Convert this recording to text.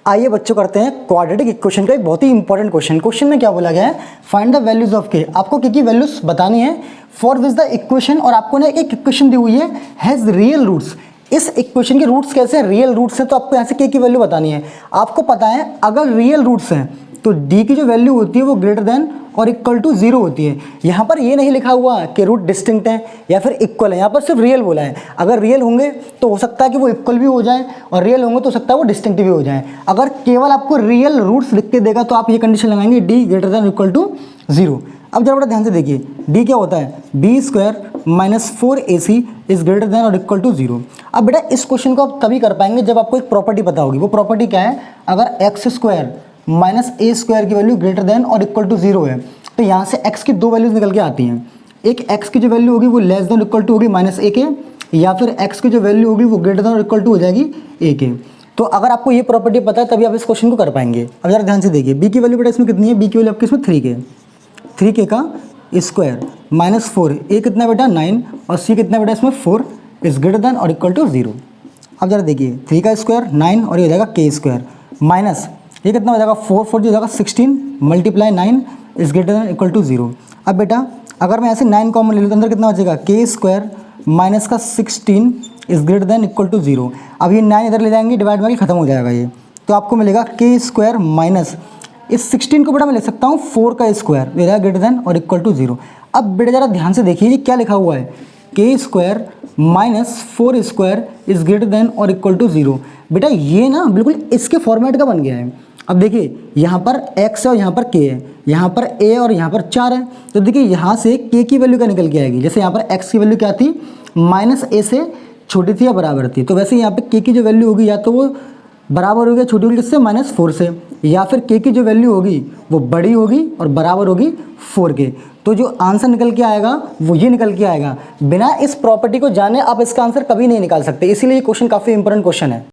आइए बच्चों करते हैं क्वाड्रेटिक इक्वेशन का एक बहुत ही इंपॉर्टेंट क्वेश्चन। क्वेश्चन में क्या बोला गया है, फाइंड द वैल्यूज ऑफ के। आपको के की वैल्यूज बतानी है फॉर विच द इक्वेशन, और आपको ना एक इक्वेशन दी हुई है हैज रियल रूट्स। इस इक्वेशन के रूट्स कैसे हैं, रियल रूट्स हैं, तो आपको यहाँ से के की वैल्यू बतानी है। आपको पता है अगर रियल रूट्स हैं तो डी की जो वैल्यू होती है वो ग्रेटर देन और इक्वल टू 0 होती है। यहाँ पर ये नहीं लिखा हुआ कि रूट डिस्टिंक्ट है या फिर इक्वल है, यहाँ पर सिर्फ रियल बोला है। अगर रियल होंगे तो हो सकता है कि वो इक्वल भी हो जाए, और रियल होंगे तो हो सकता है वो डिस्टिंक्ट भी हो जाए। अगर केवल आपको रियल रूट्स लिख के देगा तो आप ये कंडीशन लगाएंगे D greater than equal to 0। अब जरा बड़ा ध्यान से देखिए, डी क्या होता है, B square minus 4ac is greater than और इक्वल टू 0। अब बेटा इस क्वेश्चन को आप तभी कर पाएंगे जब आपको एक प्रॉपर्टी पता होगी। वो प्रॉपर्टी क्या है, अगर एक्स स्क्वायर माइनस ए स्क्वायर की वैल्यू ग्रेटर देन और इक्वल टू 0 है तो यहाँ से x की दो वैल्यूज निकल के आती हैं। एक x की जो वैल्यू होगी वो लेस देन इक्वल टू होगी माइनस ए के, या फिर x की जो वैल्यू होगी वो ग्रेटर देन और इक्वल टू हो जाएगी ए के। तो अगर आपको ये प्रॉपर्टी पता है तभी आप इस क्वेश्चन को कर पाएंगे। अब जरा ध्यान से देखिए, b की वैल्यू बेटा इसमें कितनी है, b की वैल्यू आपकी इसमें 3k का स्क्वायर माइनस 4, ए कितना बेटा 9 और c कितना बेटा इसमें 4 इज ग्रेटर देन और इक्वल टू 0। अब जरा देखिए 3 का स्क्वायर 9 और ये हो जाएगा के स्क्वायर माइनस ये कितना हो जाएगा 4 4 जो हो जाएगा 16 multiply 9 is greater than equal to 0। अब बेटा अगर मैं ऐसे 9 कॉमन ले लूँ तो अंदर कितना बचेगा, के स्क्वायर माइनस का 16 is greater than equal to 0। अब ये 9 इधर ले जाएंगे, डिवाइड बाई खत्म हो जाएगा ये, तो आपको मिलेगा के स्क्वायर माइनस इस 16 को बेटा मैं ले सकता हूँ 4 का स्क्वायर, ये रहेगा ग्रेटर देन और इक्वल टू 0। अब बेटा जरा ध्यान से देखिए ये क्या लिखा हुआ है, के square minus 4 square is greater than और इक्वल टू 0। बेटा ये ना बिल्कुल इसके फॉर्मेट का बन गया है। अब देखिए यहाँ पर x है और यहाँ पर k है, यहाँ पर a और यहाँ पर 4 है, तो देखिए यहाँ से k की वैल्यू क्या निकल के आएगी। जैसे यहाँ पर x की वैल्यू क्या थी, माइनस a से छोटी थी या बराबर थी, तो वैसे यहाँ पे k की जो वैल्यू होगी या तो वो बराबर होगी छोटी होगी किससे, -4 से, या फिर k की जो वैल्यू होगी वो बड़ी होगी और बराबर होगी 4 के। तो जो आंसर निकल के आएगा वो ये निकल के आएगा। बिना इस प्रॉपर्टी को जाने आप इसका आंसर कभी नहीं निकाल सकते, इसीलिए ये क्वेश्चन काफ़ी इंपॉर्टेंट क्वेश्चन है।